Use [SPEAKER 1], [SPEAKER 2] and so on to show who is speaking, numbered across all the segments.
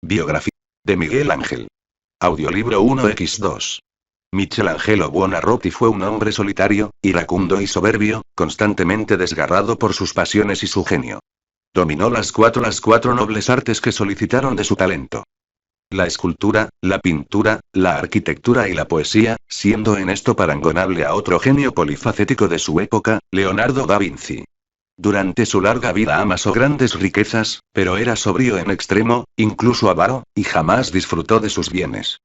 [SPEAKER 1] Biografía de Miguel Ángel. Audiolibro 1x2. Michelangelo Buonarroti fue un hombre solitario, iracundo y soberbio, constantemente desgarrado por sus pasiones y su genio. Dominó las cuatro nobles artes que solicitaron de su talento: la escultura, la pintura, la arquitectura y la poesía, siendo en esto parangonable a otro genio polifacético de su época, Leonardo da Vinci. Durante su larga vida amasó grandes riquezas, pero era sobrio en extremo, incluso avaro, y jamás disfrutó de sus bienes.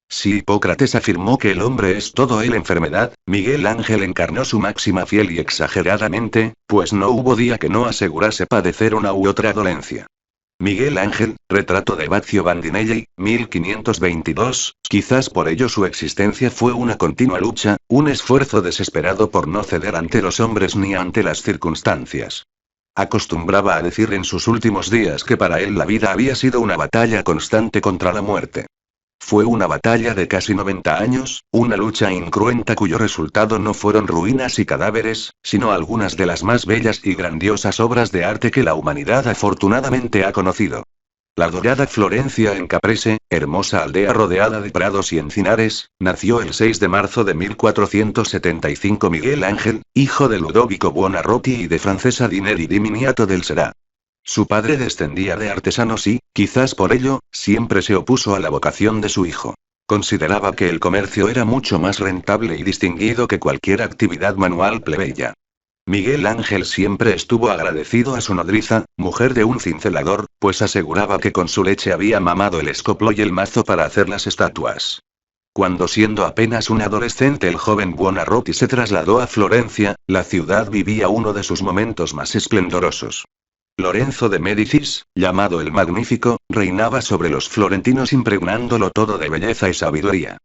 [SPEAKER 1] Si Hipócrates afirmó que el hombre es todo él enfermedad, Miguel Ángel encarnó su máxima fiel y exageradamente, pues no hubo día que no asegurase padecer una u otra dolencia. Miguel Ángel, retrato de Baccio Bandinelli, 1522, quizás por ello su existencia fue una continua lucha, un esfuerzo desesperado por no ceder ante los hombres ni ante las circunstancias. Acostumbraba a decir en sus últimos días que para él la vida había sido una batalla constante contra la muerte. Fue una batalla de casi 90 años, una lucha incruenta cuyo resultado no fueron ruinas y cadáveres, sino algunas de las más bellas y grandiosas obras de arte que la humanidad afortunadamente ha conocido. La dorada Florencia en Caprese, hermosa aldea rodeada de prados y encinares, nació el 6 de marzo de 1475 Miguel Ángel, hijo de Ludovico Buonarroti y de Francesa di Neri di Miniato del Serà. Su padre descendía de artesanos y, quizás por ello, siempre se opuso a la vocación de su hijo. Consideraba que el comercio era mucho más rentable y distinguido que cualquier actividad manual plebeya. Miguel Ángel siempre estuvo agradecido a su nodriza, mujer de un cincelador, pues aseguraba que con su leche había mamado el escoplo y el mazo para hacer las estatuas. Cuando siendo apenas un adolescente el joven Buonarroti se trasladó a Florencia, la ciudad vivía uno de sus momentos más esplendorosos. Lorenzo de Médicis, llamado el Magnífico, reinaba sobre los florentinos impregnándolo todo de belleza y sabiduría.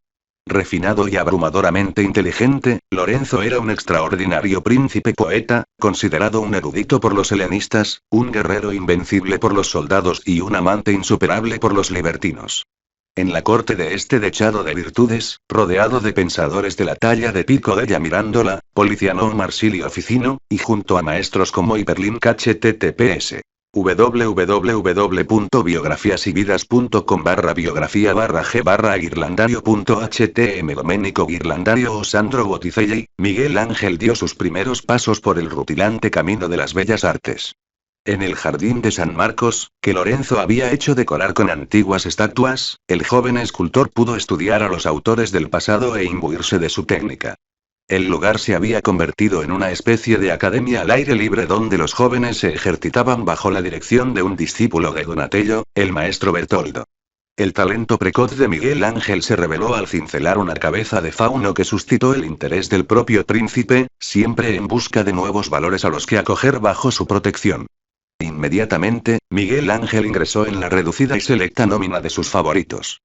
[SPEAKER 1] Refinado y abrumadoramente inteligente, Lorenzo era un extraordinario príncipe poeta, considerado un erudito por los helenistas, un guerrero invencible por los soldados y un amante insuperable por los libertinos. En la corte de este dechado de virtudes, rodeado de pensadores de la talla de Pico della Mirandola, Poliziano o Marsilio Ficino, y junto a maestros como Hyperlink https www.biografiasividas.com/biografía/g/ghirlandario.htm Domenico Ghirlandario o Sandro Botticelli, Miguel Ángel dio sus primeros pasos por el rutilante camino de las bellas artes. En el jardín de San Marcos, que Lorenzo había hecho decorar con antiguas estatuas, el joven escultor pudo estudiar a los autores del pasado e imbuirse de su técnica. El lugar se había convertido en una especie de academia al aire libre donde los jóvenes se ejercitaban bajo la dirección de un discípulo de Donatello, el maestro Bertoldo. El talento precoz de Miguel Ángel se reveló al cincelar una cabeza de fauno que suscitó el interés del propio príncipe, siempre en busca de nuevos valores a los que acoger bajo su protección. Inmediatamente, Miguel Ángel ingresó en la reducida y selecta nómina de sus favoritos.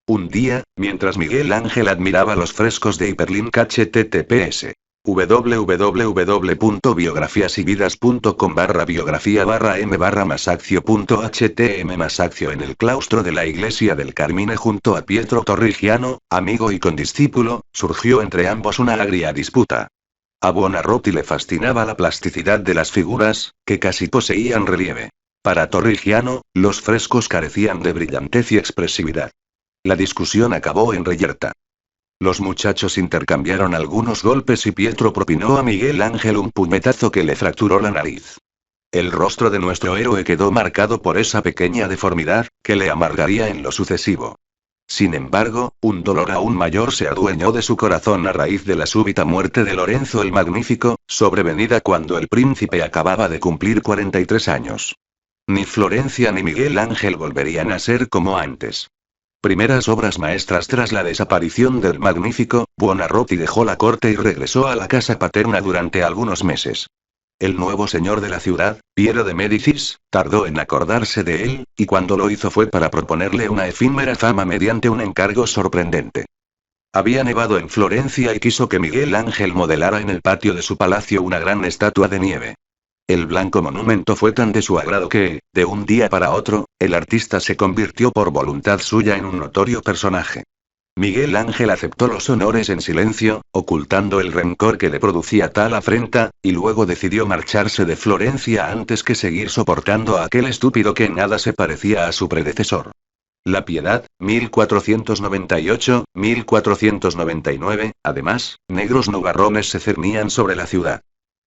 [SPEAKER 1] Un día, mientras Miguel Ángel admiraba los frescos de Hyperlink https www.biografiasividas.com/biografía/m/masaccio.htm Masaccio en el claustro de la iglesia del Carmine junto a Pietro Torrigiano, amigo y condiscípulo, surgió entre ambos una agria disputa. A Buonarroti le fascinaba la plasticidad de las figuras, que casi poseían relieve. Para Torrigiano, los frescos carecían de brillantez y expresividad. La discusión acabó en reyerta. Los muchachos intercambiaron algunos golpes y Pietro propinó a Miguel Ángel un puñetazo que le fracturó la nariz. El rostro de nuestro héroe quedó marcado por esa pequeña deformidad, que le amargaría en lo sucesivo. Sin embargo, un dolor aún mayor se adueñó de su corazón a raíz de la súbita muerte de Lorenzo el Magnífico, sobrevenida cuando el príncipe acababa de cumplir 43 años. Ni Florencia ni Miguel Ángel volverían a ser como antes. Primeras obras maestras tras la desaparición del Magnífico, Buonarroti dejó la corte y regresó a la casa paterna durante algunos meses. El nuevo señor de la ciudad, Piero de Médicis, tardó en acordarse de él, y cuando lo hizo fue para proponerle una efímera fama mediante un encargo sorprendente. Había nevado en Florencia y quiso que Miguel Ángel modelara en el patio de su palacio una gran estatua de nieve. El blanco monumento fue tan de su agrado que, de un día para otro, el artista se convirtió por voluntad suya en un notorio personaje. Miguel Ángel aceptó los honores en silencio, ocultando el rencor que le producía tal afrenta, y luego decidió marcharse de Florencia antes que seguir soportando a aquel estúpido que en nada se parecía a su predecesor. La Piedad, 1498-1499, además, negros nubarrones se cernían sobre la ciudad.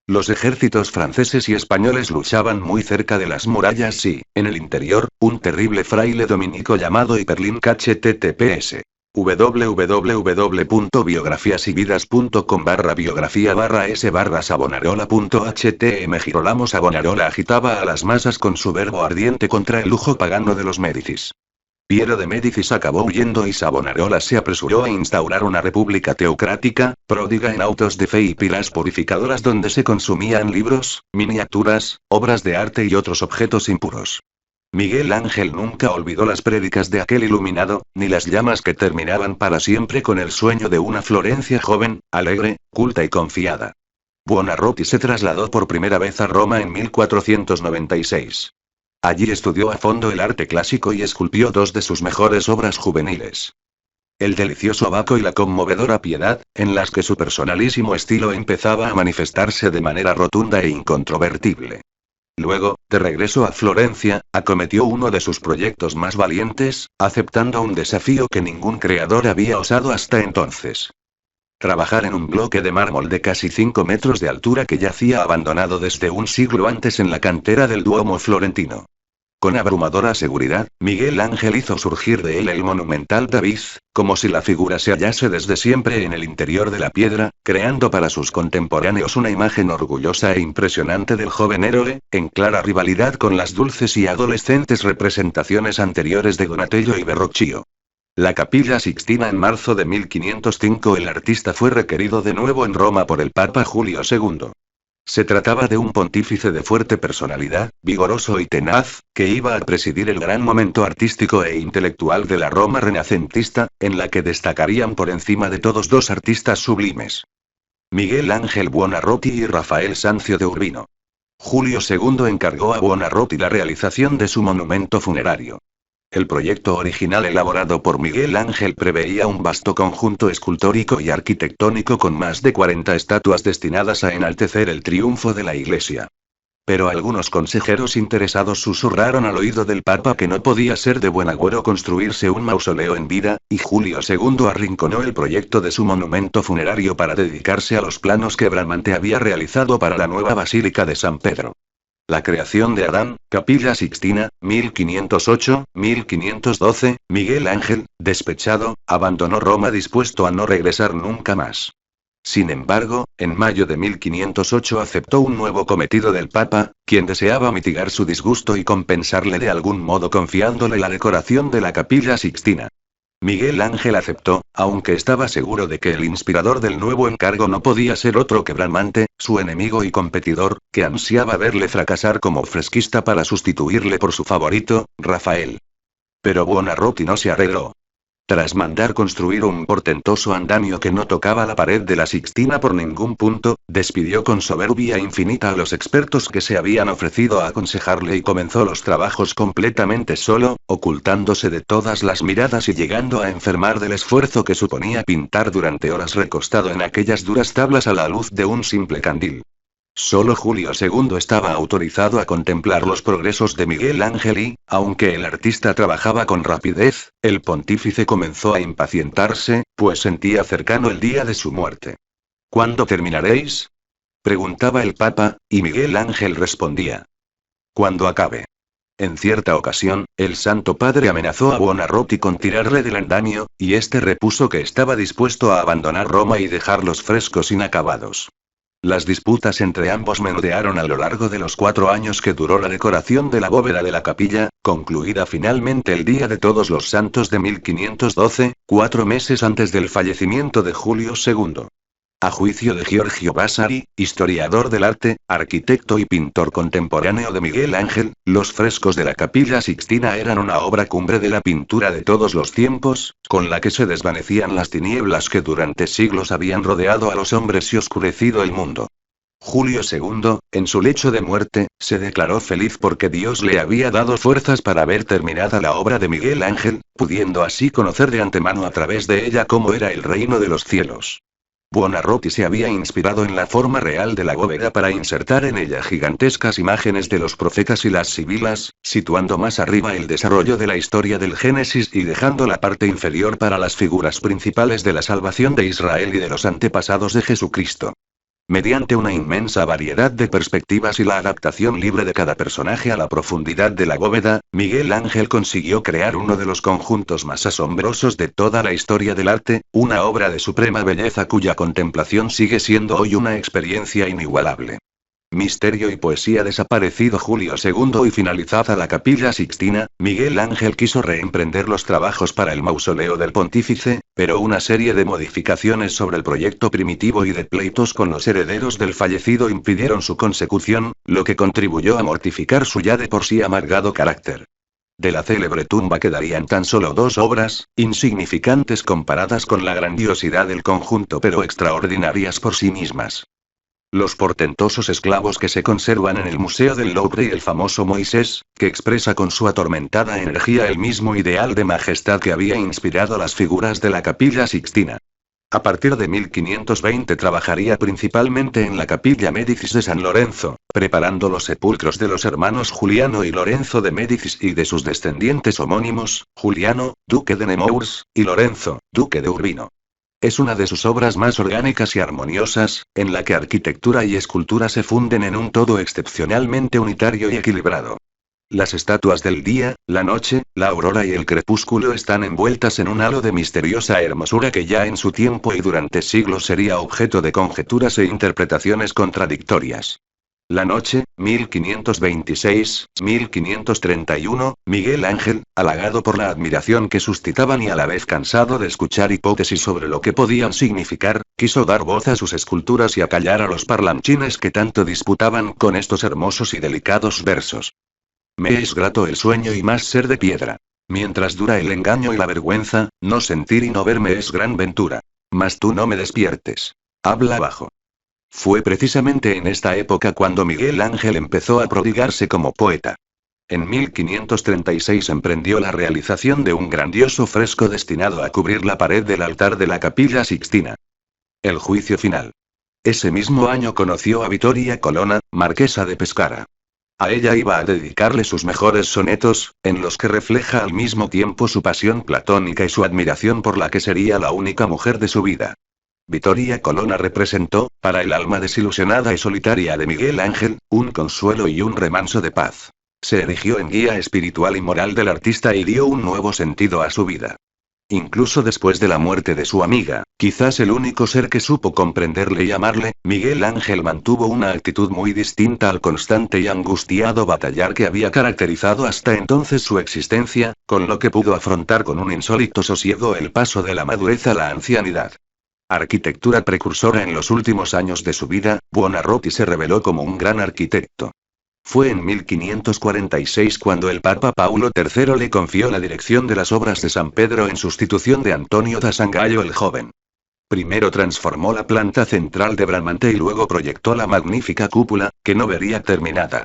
[SPEAKER 1] Los ejércitos franceses y españoles luchaban muy cerca de las murallas y, en el interior, un terrible fraile dominico llamado Hiperlink https www.biografiasividas.com/biografía/s/savonarola.htm Girolamo Savonarola agitaba a las masas con su verbo ardiente contra el lujo pagano de los Médicis. Piero de Médicis acabó huyendo y Savonarola se apresuró a instaurar una república teocrática, pródiga en autos de fe y pilas purificadoras donde se consumían libros, miniaturas, obras de arte y otros objetos impuros. Miguel Ángel nunca olvidó las prédicas de aquel iluminado, ni las llamas que terminaban para siempre con el sueño de una Florencia joven, alegre, culta y confiada. Buonarroti se trasladó por primera vez a Roma en 1496. Allí estudió a fondo el arte clásico y esculpió dos de sus mejores obras juveniles. El delicioso Baco y la conmovedora Piedad, en las que su personalísimo estilo empezaba a manifestarse de manera rotunda e incontrovertible. Luego, de regreso a Florencia, acometió uno de sus proyectos más valientes, aceptando un desafío que ningún creador había osado hasta entonces. Trabajar en un bloque de mármol de casi 5 metros de altura que yacía abandonado desde un siglo antes en la cantera del Duomo florentino. Con abrumadora seguridad, Miguel Ángel hizo surgir de él el monumental David, como si la figura se hallase desde siempre en el interior de la piedra, creando para sus contemporáneos una imagen orgullosa e impresionante del joven héroe, en clara rivalidad con las dulces y adolescentes representaciones anteriores de Donatello y Verrocchio. La Capilla Sixtina. En marzo de 1505 el artista fue requerido de nuevo en Roma por el Papa Julio II. Se trataba de un pontífice de fuerte personalidad, vigoroso y tenaz, que iba a presidir el gran momento artístico e intelectual de la Roma renacentista, en la que destacarían por encima de todos dos artistas sublimes: Miguel Ángel Buonarroti y Rafael Sanzio de Urbino. Julio II encargó a Buonarroti la realización de su monumento funerario. El proyecto original elaborado por Miguel Ángel preveía un vasto conjunto escultórico y arquitectónico con más de 40 estatuas destinadas a enaltecer el triunfo de la Iglesia. Pero algunos consejeros interesados susurraron al oído del Papa que no podía ser de buen agüero construirse un mausoleo en vida, y Julio II arrinconó el proyecto de su monumento funerario para dedicarse a los planos que Bramante había realizado para la nueva Basílica de San Pedro. La creación de Adán, Capilla Sixtina, 1508-1512, Miguel Ángel, despechado, abandonó Roma dispuesto a no regresar nunca más. Sin embargo, en mayo de 1508 aceptó un nuevo cometido del Papa, quien deseaba mitigar su disgusto y compensarle de algún modo confiándole la decoración de la Capilla Sixtina. Miguel Ángel aceptó, aunque estaba seguro de que el inspirador del nuevo encargo no podía ser otro que Bramante, su enemigo y competidor, que ansiaba verle fracasar como fresquista para sustituirle por su favorito, Rafael. Pero Buonarroti no se arregló. Tras mandar construir un portentoso andamio que no tocaba la pared de la Sixtina por ningún punto, despidió con soberbia infinita a los expertos que se habían ofrecido a aconsejarle y comenzó los trabajos completamente solo, ocultándose de todas las miradas y llegando a enfermar del esfuerzo que suponía pintar durante horas recostado en aquellas duras tablas a la luz de un simple candil. Solo Julio II estaba autorizado a contemplar los progresos de Miguel Ángel y, aunque el artista trabajaba con rapidez, el pontífice comenzó a impacientarse, pues sentía cercano el día de su muerte. ¿Cuándo terminaréis?, preguntaba el Papa, y Miguel Ángel respondía: cuando acabe. En cierta ocasión, el Santo Padre amenazó a Buonarroti con tirarle del andamio, y este repuso que estaba dispuesto a abandonar Roma y dejar los frescos inacabados. Las disputas entre ambos menudearon a lo largo de los 4 años que duró la decoración de la bóveda de la capilla, concluida finalmente el día de Todos los Santos de 1512, 4 meses antes del fallecimiento de Julio II. A juicio de Giorgio Vasari, historiador del arte, arquitecto y pintor contemporáneo de Miguel Ángel, los frescos de la Capilla Sixtina eran una obra cumbre de la pintura de todos los tiempos, con la que se desvanecían las tinieblas que durante siglos habían rodeado a los hombres y oscurecido el mundo. Julio II, en su lecho de muerte, se declaró feliz porque Dios le había dado fuerzas para ver terminada la obra de Miguel Ángel, pudiendo así conocer de antemano a través de ella cómo era el reino de los cielos. Buonarroti se había inspirado en la forma real de la bóveda para insertar en ella gigantescas imágenes de los profetas y las sibilas, situando más arriba el desarrollo de la historia del Génesis y dejando la parte inferior para las figuras principales de la salvación de Israel y de los antepasados de Jesucristo. Mediante una inmensa variedad de perspectivas y la adaptación libre de cada personaje a la profundidad de la bóveda, Miguel Ángel consiguió crear uno de los conjuntos más asombrosos de toda la historia del arte, una obra de suprema belleza cuya contemplación sigue siendo hoy una experiencia inigualable. Misterio y poesía. Desaparecido Julio II y finalizada la Capilla Sixtina, Miguel Ángel quiso reemprender los trabajos para el mausoleo del pontífice, pero una serie de modificaciones sobre el proyecto primitivo y de pleitos con los herederos del fallecido impidieron su consecución, lo que contribuyó a mortificar su ya de por sí amargado carácter. De la célebre tumba quedarían tan solo 2 obras, insignificantes comparadas con la grandiosidad del conjunto pero extraordinarias por sí mismas. Los portentosos esclavos que se conservan en el Museo del Louvre y el famoso Moisés, que expresa con su atormentada energía el mismo ideal de majestad que había inspirado las figuras de la Capilla Sixtina. A partir de 1520 trabajaría principalmente en la Capilla Médicis de San Lorenzo, preparando los sepulcros de los hermanos Juliano y Lorenzo de Médicis y de sus descendientes homónimos, Juliano, duque de Nemours, y Lorenzo, duque de Urbino. Es una de sus obras más orgánicas y armoniosas, en la que arquitectura y escultura se funden en un todo excepcionalmente unitario y equilibrado. Las estatuas del día, la noche, la aurora y el crepúsculo están envueltas en un halo de misteriosa hermosura que ya en su tiempo y durante siglos sería objeto de conjeturas e interpretaciones contradictorias. La noche, 1526-1531, Miguel Ángel, halagado por la admiración que suscitaban y a la vez cansado de escuchar hipótesis sobre lo que podían significar, quiso dar voz a sus esculturas y acallar a los parlanchines que tanto disputaban con estos hermosos y delicados versos. Me es grato el sueño y más ser de piedra. Mientras dura el engaño y la vergüenza, no sentir y no verme es gran ventura. Mas tú no me despiertes. Habla bajo. Fue precisamente en esta época cuando Miguel Ángel empezó a prodigarse como poeta. En 1536 emprendió la realización de un grandioso fresco destinado a cubrir la pared del altar de la Capilla Sixtina. El juicio final. Ese mismo año conoció a Vittoria Colonna, marquesa de Pescara. A ella iba a dedicarle sus mejores sonetos, en los que refleja al mismo tiempo su pasión platónica y su admiración por la que sería la única mujer de su vida. Vittoria Colonna representó, para el alma desilusionada y solitaria de Miguel Ángel, un consuelo y un remanso de paz. Se erigió en guía espiritual y moral del artista y dio un nuevo sentido a su vida. Incluso después de la muerte de su amiga, quizás el único ser que supo comprenderle y amarle, Miguel Ángel mantuvo una actitud muy distinta al constante y angustiado batallar que había caracterizado hasta entonces su existencia, con lo que pudo afrontar con un insólito sosiego el paso de la madurez a la ancianidad. Arquitectura precursora en los últimos años de su vida, Buonarroti se reveló como un gran arquitecto. Fue en 1546 cuando el Papa Paulo III le confió la dirección de las obras de San Pedro en sustitución de Antonio da Sangallo el joven. Primero transformó la planta central de Bramante y luego proyectó la magnífica cúpula, que no vería terminada.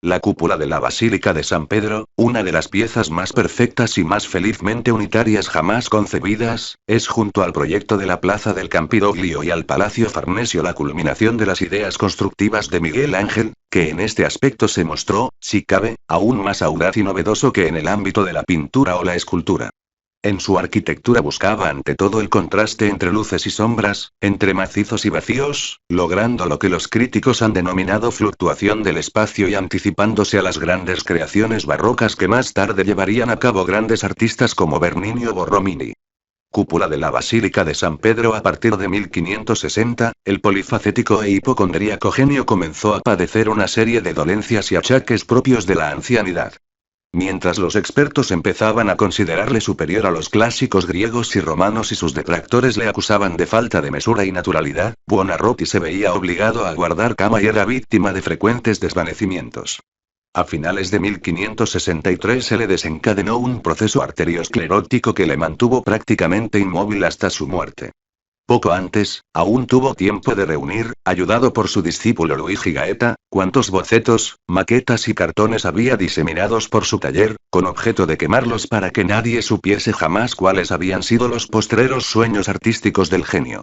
[SPEAKER 1] La cúpula de la Basílica de San Pedro, una de las piezas más perfectas y más felizmente unitarias jamás concebidas, es junto al proyecto de la Plaza del Campidoglio y al Palacio Farnesio la culminación de las ideas constructivas de Miguel Ángel, que en este aspecto se mostró, si cabe, aún más audaz y novedoso que en el ámbito de la pintura o la escultura. En su arquitectura buscaba ante todo el contraste entre luces y sombras, entre macizos y vacíos, logrando lo que los críticos han denominado fluctuación del espacio y anticipándose a las grandes creaciones barrocas que más tarde llevarían a cabo grandes artistas como Bernini o Borromini. Cúpula de la Basílica de San Pedro. A partir de 1560, el polifacético e hipocondríaco genio comenzó a padecer una serie de dolencias y achaques propios de la ancianidad. Mientras los expertos empezaban a considerarle superior a los clásicos griegos y romanos y sus detractores le acusaban de falta de mesura y naturalidad, Buonarroti se veía obligado a guardar cama y era víctima de frecuentes desvanecimientos. A finales de 1563 se le desencadenó un proceso arteriosclerótico que le mantuvo prácticamente inmóvil hasta su muerte. Poco antes, aún tuvo tiempo de reunir, ayudado por su discípulo Luigi Gaeta, cuantos bocetos, maquetas y cartones había diseminados por su taller, con objeto de quemarlos para que nadie supiese jamás cuáles habían sido los postreros sueños artísticos del genio.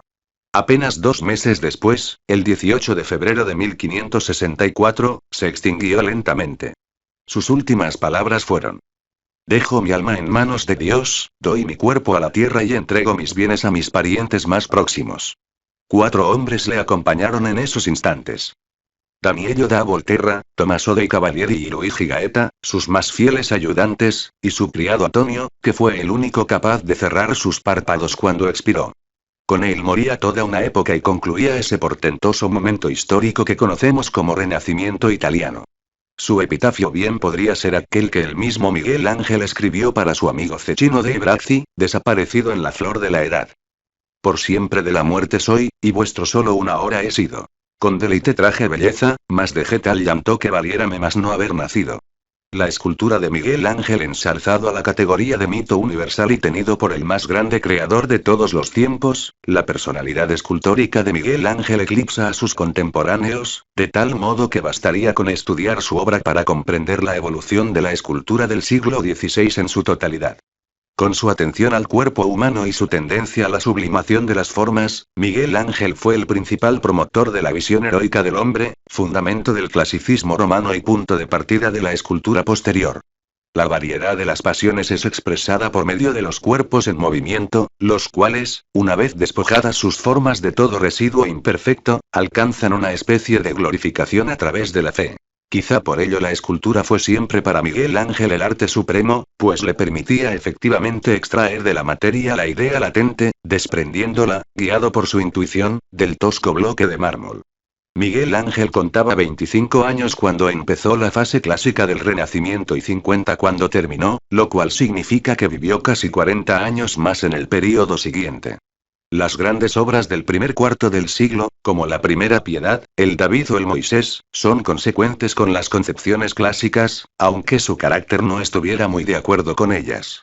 [SPEAKER 1] Apenas 2 meses después, el 18 de febrero de 1564, se extinguió lentamente. Sus últimas palabras fueron: dejo mi alma en manos de Dios, doy mi cuerpo a la tierra y entrego mis bienes a mis parientes más próximos. 4 hombres le acompañaron en esos instantes. Daniello da Volterra, Tommaso dei Cavalieri y Luigi Gaeta, sus más fieles ayudantes, y su criado Antonio, que fue el único capaz de cerrar sus párpados cuando expiró. Con él moría toda una época y concluía ese portentoso momento histórico que conocemos como Renacimiento italiano. Su epitafio bien podría ser aquel que el mismo Miguel Ángel escribió para su amigo Cecchino dei Brazzi, desaparecido en la flor de la edad. Por siempre de la muerte soy, y vuestro solo una hora he sido. Con deleite traje belleza, mas dejé tal llanto que valiérame más no haber nacido. La escultura de Miguel Ángel ensalzado a la categoría de mito universal y tenido por el más grande creador de todos los tiempos, la personalidad escultórica de Miguel Ángel eclipsa a sus contemporáneos, de tal modo que bastaría con estudiar su obra para comprender la evolución de la escultura del siglo XVI en su totalidad. Con su atención al cuerpo humano y su tendencia a la sublimación de las formas, Miguel Ángel fue el principal promotor de la visión heroica del hombre, fundamento del clasicismo romano y punto de partida de la escultura posterior. La variedad de las pasiones es expresada por medio de los cuerpos en movimiento, los cuales, una vez despojadas sus formas de todo residuo imperfecto, alcanzan una especie de glorificación a través de la fe. Quizá por ello la escultura fue siempre para Miguel Ángel el arte supremo, pues le permitía efectivamente extraer de la materia la idea latente, desprendiéndola, guiado por su intuición, del tosco bloque de mármol. Miguel Ángel contaba 25 años cuando empezó la fase clásica del Renacimiento y 50 cuando terminó, lo cual significa que vivió casi 40 años más en el período siguiente. Las grandes obras del primer cuarto del siglo, como la Primera Piedad, el David o el Moisés, son consecuentes con las concepciones clásicas, aunque su carácter no estuviera muy de acuerdo con ellas.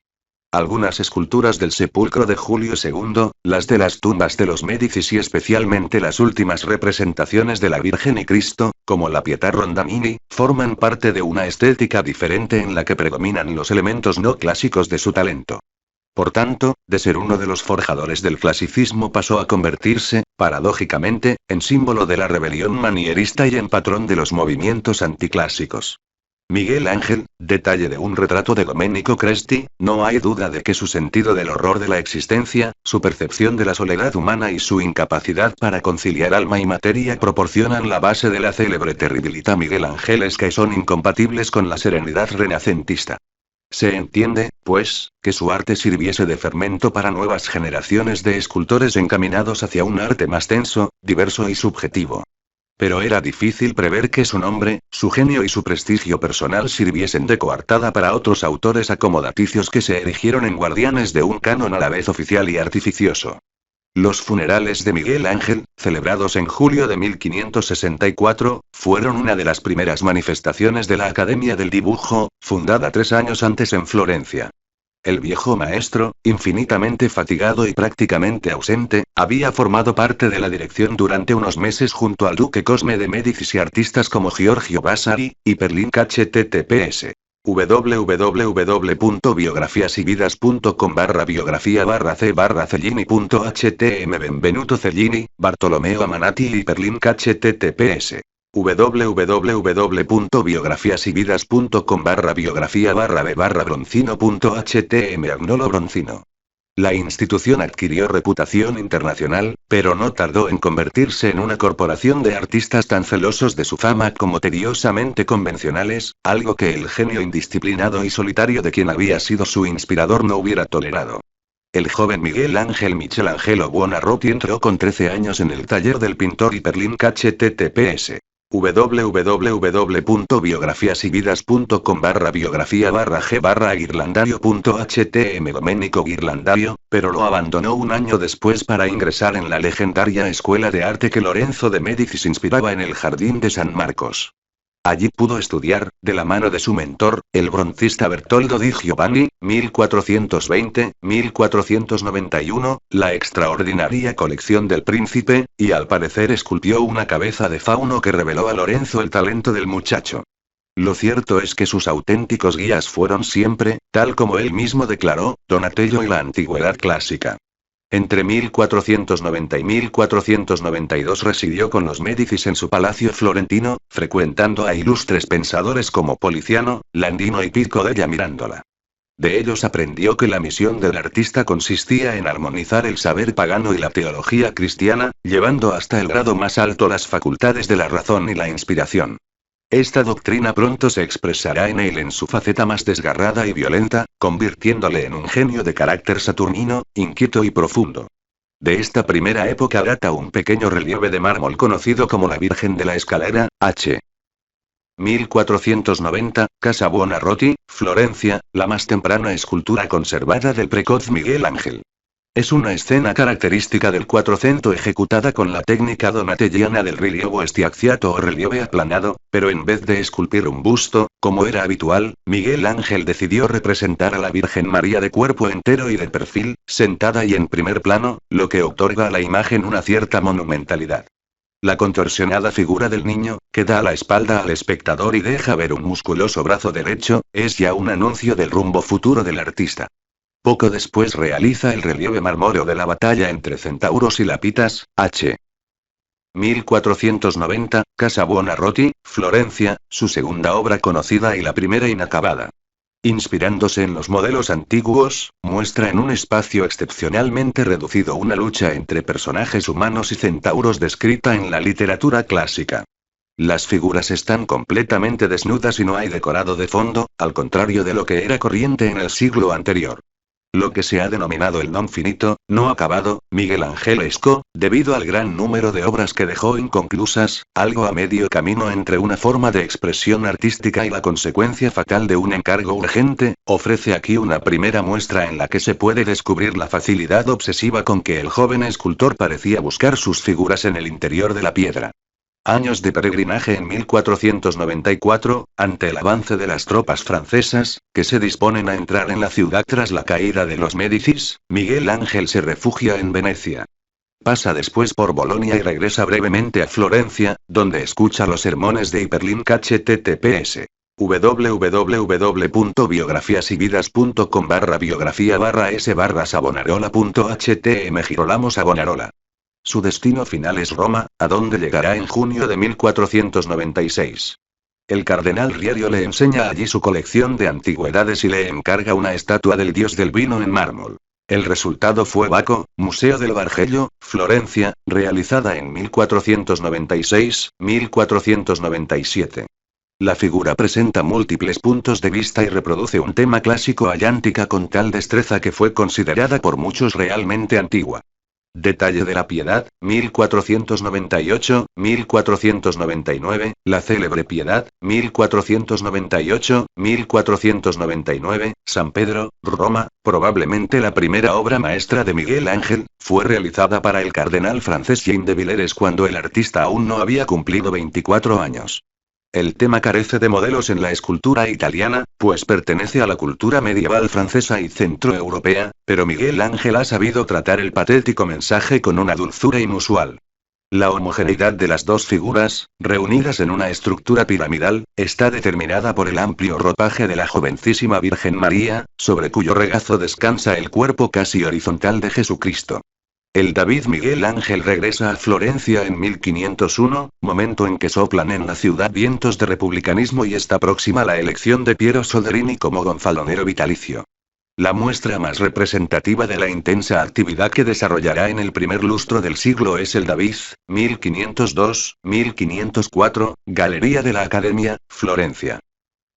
[SPEAKER 1] Algunas esculturas del sepulcro de Julio II, las de las tumbas de los Médicis y especialmente las últimas representaciones de la Virgen y Cristo, como la Pietà Rondamini, forman parte de una estética diferente en la que predominan los elementos no clásicos de su talento. Por tanto, de ser uno de los forjadores del clasicismo pasó a convertirse, paradójicamente, en símbolo de la rebelión manierista y en patrón de los movimientos anticlásicos. Miguel Ángel, detalle de un retrato de Domenico Cresti, no hay duda de que su sentido del horror de la existencia, su percepción de la soledad humana y su incapacidad para conciliar alma y materia proporcionan la base de la célebre Terribilità miguelangelesca y son incompatibles con la serenidad renacentista. Se entiende, pues, que su arte sirviese de fermento para nuevas generaciones de escultores encaminados hacia un arte más denso, diverso y subjetivo. Pero era difícil prever que su nombre, su genio y su prestigio personal sirviesen de coartada para otros autores acomodaticios que se erigieron en guardianes de un canon a la vez oficial y artificioso. Los funerales de Miguel Ángel, celebrados en julio de 1564, fueron una de las primeras manifestaciones de la Academia del Dibujo, fundada 3 años antes en Florencia. El viejo maestro, infinitamente fatigado y prácticamente ausente, había formado parte de la dirección durante unos meses junto al duque Cosme de Médicis y artistas como Giorgio Vasari, y Perlin https www.biografiasividas.com/biografía/c/Cellini.htm Benvenuto Cellini, Bartolomeo Amanati y Perlin https www.biografiasividas.com/biografía/b/broncino.htm Agnolo Broncino. La institución adquirió reputación internacional, pero no tardó en convertirse en una corporación de artistas tan celosos de su fama como tediosamente convencionales, algo que el genio indisciplinado y solitario de quien había sido su inspirador no hubiera tolerado. El joven Miguel Ángel Michelangelo Buonarroti entró con 13 años en el taller del pintor Perlin https www.biografiasividas.com/biografía/g/Ghirlandario.htm Domenico Ghirlandario, pero lo abandonó un año después para ingresar en la legendaria escuela de arte que Lorenzo de Médicis inspiraba en el Jardín de San Marcos. Allí pudo estudiar, de la mano de su mentor, el broncista Bertoldo di Giovanni, 1420-1491, la extraordinaria colección del Príncipe, y al parecer esculpió una cabeza de fauno que reveló a Lorenzo el talento del muchacho. Lo cierto es que sus auténticos guías fueron siempre, tal como él mismo declaró, Donatello y la antigüedad clásica. Entre 1490 y 1492 residió con los Médicis en su palacio florentino, frecuentando a ilustres pensadores como Poliziano, Landino y Pico della Mirandola. De ellos aprendió que la misión del artista consistía en armonizar el saber pagano y la teología cristiana, llevando hasta el grado más alto las facultades de la razón y la inspiración. Esta doctrina pronto se expresará en él en su faceta más desgarrada y violenta, convirtiéndole en un genio de carácter saturnino, inquieto y profundo. De esta primera época data un pequeño relieve de mármol conocido como la Virgen de la Escalera, h. 1490, Casa Buonarroti, Florencia, la más temprana escultura conservada del precoz Miguel Ángel. Es una escena característica del Quattrocento ejecutada con la técnica donatelliana del rilievo estiacciato o relieve aplanado, pero en vez de esculpir un busto, como era habitual, Miguel Ángel decidió representar a la Virgen María de cuerpo entero y de perfil, sentada y en primer plano, lo que otorga a la imagen una cierta monumentalidad. La contorsionada figura del niño, que da la espalda al espectador y deja ver un musculoso brazo derecho, es ya un anuncio del rumbo futuro del artista. Poco después realiza el relieve marmóreo de la batalla entre centauros y lapitas, h. 1490, Casa Buonarroti, Florencia, su segunda obra conocida y la primera inacabada. Inspirándose en los modelos antiguos, muestra en un espacio excepcionalmente reducido una lucha entre personajes humanos y centauros descrita en la literatura clásica. Las figuras están completamente desnudas y no hay decorado de fondo, al contrario de lo que era corriente en el siglo anterior. Lo que se ha denominado el non finito, no acabado, miguelangelesco, debido al gran número de obras que dejó inconclusas, algo a medio camino entre una forma de expresión artística y la consecuencia fatal de un encargo urgente, ofrece aquí una primera muestra en la que se puede descubrir la facilidad obsesiva con que el joven escultor parecía buscar sus figuras en el interior de la piedra. Años de peregrinaje en 1494, ante el avance de las tropas francesas, que se disponen a entrar en la ciudad tras la caída de los Médicis, Miguel Ángel se refugia en Venecia. Pasa después por Bolonia y regresa brevemente a Florencia, donde escucha los sermones de Hyperlink https. www.biografiasividas.com/biografía/s/savonarola.htm Girolamo Savonarola. Su destino final es Roma, a donde llegará en junio de 1496. El cardenal Riario le enseña allí su colección de antigüedades y le encarga una estatua del dios del vino en mármol. El resultado fue Baco, Museo del Bargello, Florencia, realizada en 1496-1497. La figura presenta múltiples puntos de vista y reproduce un tema clásico allántica con tal destreza que fue considerada por muchos realmente antigua. Detalle de la Piedad, 1498-1499, la célebre Piedad, 1498-1499, San Pedro, Roma, probablemente la primera obra maestra de Miguel Ángel, fue realizada para el cardenal francés Jean de Villers cuando el artista aún no había cumplido 24 años. El tema carece de modelos en la escultura italiana, pues pertenece a la cultura medieval francesa y centroeuropea, pero Miguel Ángel ha sabido tratar el patético mensaje con una dulzura inusual. La homogeneidad de las dos figuras, reunidas en una estructura piramidal, está determinada por el amplio ropaje de la jovencísima Virgen María, sobre cuyo regazo descansa el cuerpo casi horizontal de Jesucristo. El David Miguel Ángel regresa a Florencia en 1501, momento en que soplan en la ciudad vientos de republicanismo y está próxima la elección de Piero Soderini como gonfalonero vitalicio. La muestra más representativa de la intensa actividad que desarrollará en el primer lustro del siglo es el David, 1502-1504, Galería de la Academia, Florencia.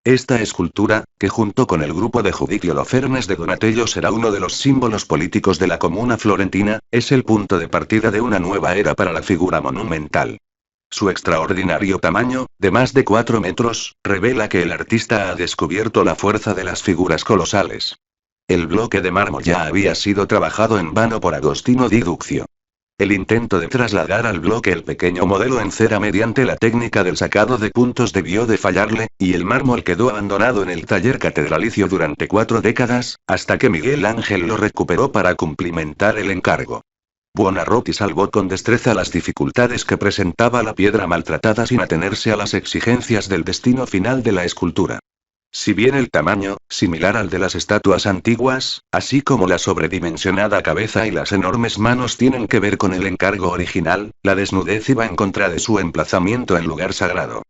[SPEAKER 1] Esta escultura, que junto con el grupo de Judith y Holofernes de Donatello será uno de los símbolos políticos de la comuna florentina, es el punto de partida de una nueva era para la figura monumental. Su extraordinario tamaño, de más de 4 metros, revela que el artista ha descubierto la fuerza de las figuras colosales. El bloque de mármol ya había sido trabajado en vano por Agostino di Duccio. El intento de trasladar al bloque el pequeño modelo en cera mediante la técnica del sacado de puntos debió de fallarle, y el mármol quedó abandonado en el taller catedralicio durante 4 décadas, hasta que Miguel Ángel lo recuperó para cumplimentar el encargo. Buonarroti salvó con destreza las dificultades que presentaba la piedra maltratada sin atenerse a las exigencias del destino final de la escultura. Si bien el tamaño, similar al de las estatuas antiguas, así como la sobredimensionada cabeza y las enormes manos tienen que ver con el encargo original, la desnudez iba en contra de su emplazamiento en lugar sagrado.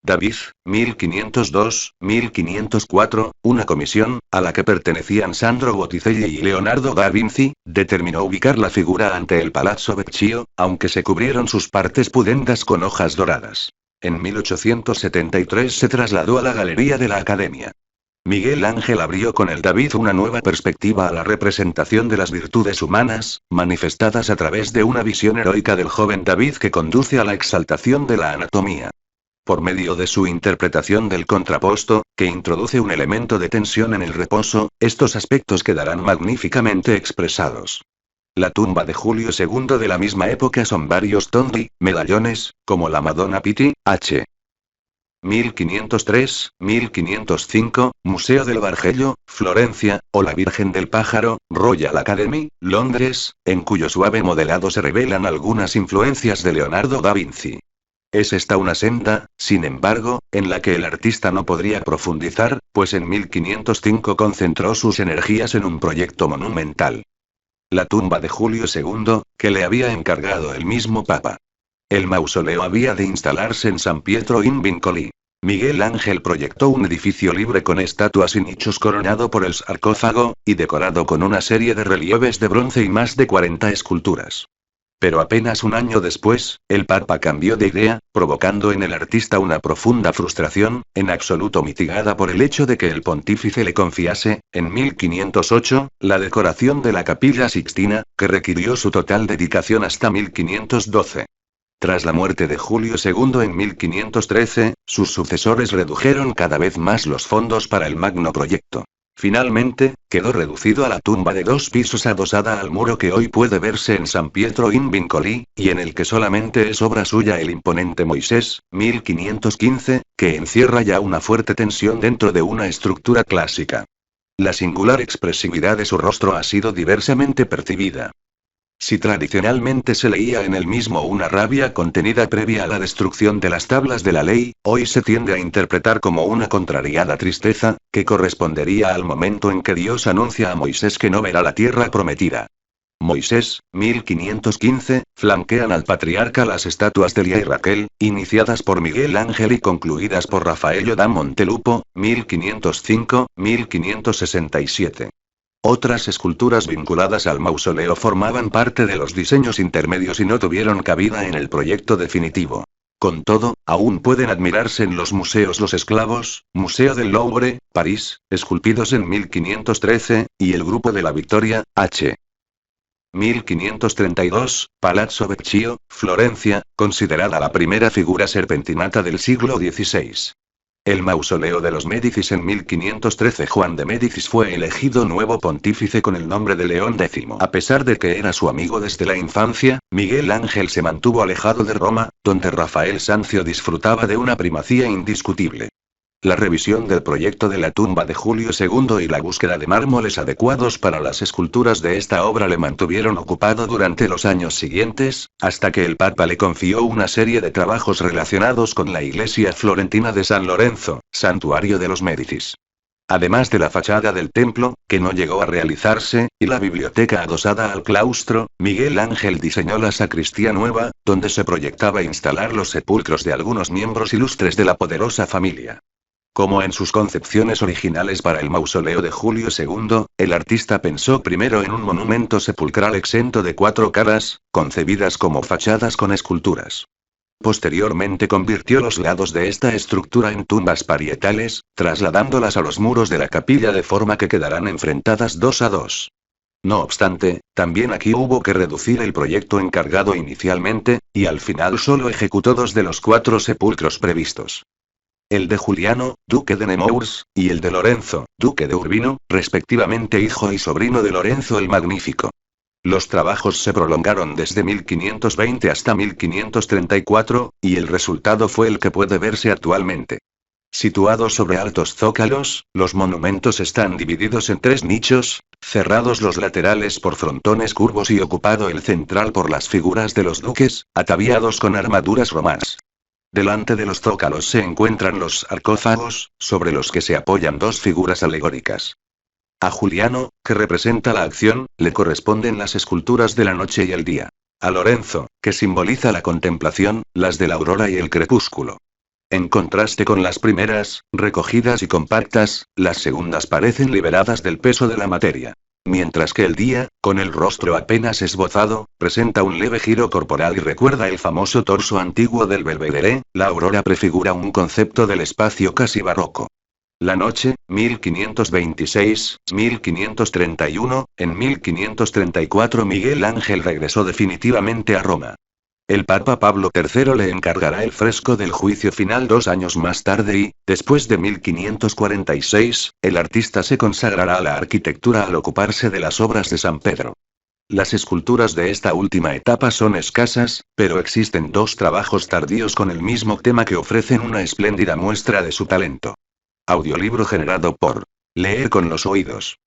[SPEAKER 1] David, 1502-1504, una comisión, a la que pertenecían Sandro Botticelli y Leonardo da Vinci, determinó ubicar la figura ante el Palazzo Vecchio, aunque se cubrieron sus partes pudendas con hojas doradas. En 1873 se trasladó a la Galería de la Academia. Miguel Ángel abrió con el David una nueva perspectiva a la representación de las virtudes humanas, manifestadas a través de una visión heroica del joven David que conduce a la exaltación de la anatomía. Por medio de su interpretación del contraposto, que introduce un elemento de tensión en el reposo, estos aspectos quedarán magníficamente expresados. La tumba de Julio II de la misma época son varios tondi, medallones, como la Madonna Pitti, h. 1503-1505, Museo del Bargello, Florencia, o la Virgen del Pájaro, Royal Academy, Londres, en cuyo suave modelado se revelan algunas influencias de Leonardo da Vinci. Es esta una senda, sin embargo, en la que el artista no podría profundizar, pues en 1505 concentró sus energías en un proyecto monumental. La tumba de Julio II, que le había encargado el mismo Papa. El mausoleo había de instalarse en San Pietro in Vincoli. Miguel Ángel proyectó un edificio libre con estatuas y nichos coronado por el sarcófago, y decorado con una serie de relieves de bronce y más de 40 esculturas. Pero apenas un año después, el Papa cambió de idea, provocando en el artista una profunda frustración, en absoluto mitigada por el hecho de que el pontífice le confiase, en 1508, la decoración de la Capilla Sixtina, que requirió su total dedicación hasta 1512. Tras la muerte de Julio II en 1513, sus sucesores redujeron cada vez más los fondos para el magno proyecto. Finalmente, quedó reducido a la tumba de 2 pisos adosada al muro que hoy puede verse en San Pietro in Vincoli, y en el que solamente es obra suya el imponente Moisés, 1515, que encierra ya una fuerte tensión dentro de una estructura clásica. La singular expresividad de su rostro ha sido diversamente percibida. Si tradicionalmente se leía en él mismo una rabia contenida previa a la destrucción de las tablas de la ley, hoy se tiende a interpretar como una contrariada tristeza, que correspondería al momento en que Dios anuncia a Moisés que no verá la tierra prometida. Moisés, 1515, flanquean al patriarca las estatuas de Lía y Raquel, iniciadas por Miguel Ángel y concluidas por Raffaello da Montelupo, 1505-1567. Otras esculturas vinculadas al mausoleo formaban parte de los diseños intermedios y no tuvieron cabida en el proyecto definitivo. Con todo, aún pueden admirarse en los museos Los Esclavos, Museo del Louvre, París, esculpidos en 1513, y el Grupo de la Victoria, h. 1532, Palazzo Vecchio, Florencia, considerada la primera figura serpentinata del siglo XVI. El mausoleo de los Médicis en 1513 Juan de Médicis fue elegido nuevo pontífice con el nombre de León X. A pesar de que era su amigo desde la infancia, Miguel Ángel se mantuvo alejado de Roma, donde Rafael Sanzio disfrutaba de una primacía indiscutible. La revisión del proyecto de la tumba de Julio II y la búsqueda de mármoles adecuados para las esculturas de esta obra le mantuvieron ocupado durante los años siguientes, hasta que el Papa le confió una serie de trabajos relacionados con la iglesia florentina de San Lorenzo, santuario de los Médicis. Además de la fachada del templo, que no llegó a realizarse, y la biblioteca adosada al claustro, Miguel Ángel diseñó la sacristía nueva, donde se proyectaba instalar los sepulcros de algunos miembros ilustres de la poderosa familia. Como en sus concepciones originales para el mausoleo de Julio II, el artista pensó primero en un monumento sepulcral exento de 4 caras, concebidas como fachadas con esculturas. Posteriormente convirtió los lados de esta estructura en tumbas parietales, trasladándolas a los muros de la capilla de forma que quedarán enfrentadas 2 a 2. No obstante, también aquí hubo que reducir el proyecto encargado inicialmente, y al final solo ejecutó 2 de los 4 sepulcros previstos. El de Juliano, duque de Nemours, y el de Lorenzo, duque de Urbino, respectivamente hijo y sobrino de Lorenzo el Magnífico. Los trabajos se prolongaron desde 1520 hasta 1534, y el resultado fue el que puede verse actualmente. Situados sobre altos zócalos, los monumentos están divididos en 3 nichos, cerrados los laterales por frontones curvos y ocupado el central por las figuras de los duques, ataviados con armaduras romanas. Delante de los zócalos se encuentran los sarcófagos, sobre los que se apoyan dos figuras alegóricas. A Juliano, que representa la acción, le corresponden las esculturas de la noche y el día. A Lorenzo, que simboliza la contemplación, las de la aurora y el crepúsculo. En contraste con las primeras, recogidas y compactas, las segundas parecen liberadas del peso de la materia. Mientras que el día, con el rostro apenas esbozado, presenta un leve giro corporal y recuerda el famoso torso antiguo del Belvedere, la aurora prefigura un concepto del espacio casi barroco. La noche, 1526-1531, en 1534 Miguel Ángel regresó definitivamente a Roma. El Papa Pablo III le encargará el fresco del juicio final 2 años más tarde y, después de 1546, el artista se consagrará a la arquitectura al ocuparse de las obras de San Pedro. Las esculturas de esta última etapa son escasas, pero existen dos trabajos tardíos con el mismo tema que ofrecen una espléndida muestra de su talento. Audiolibro generado por Leer con los oídos.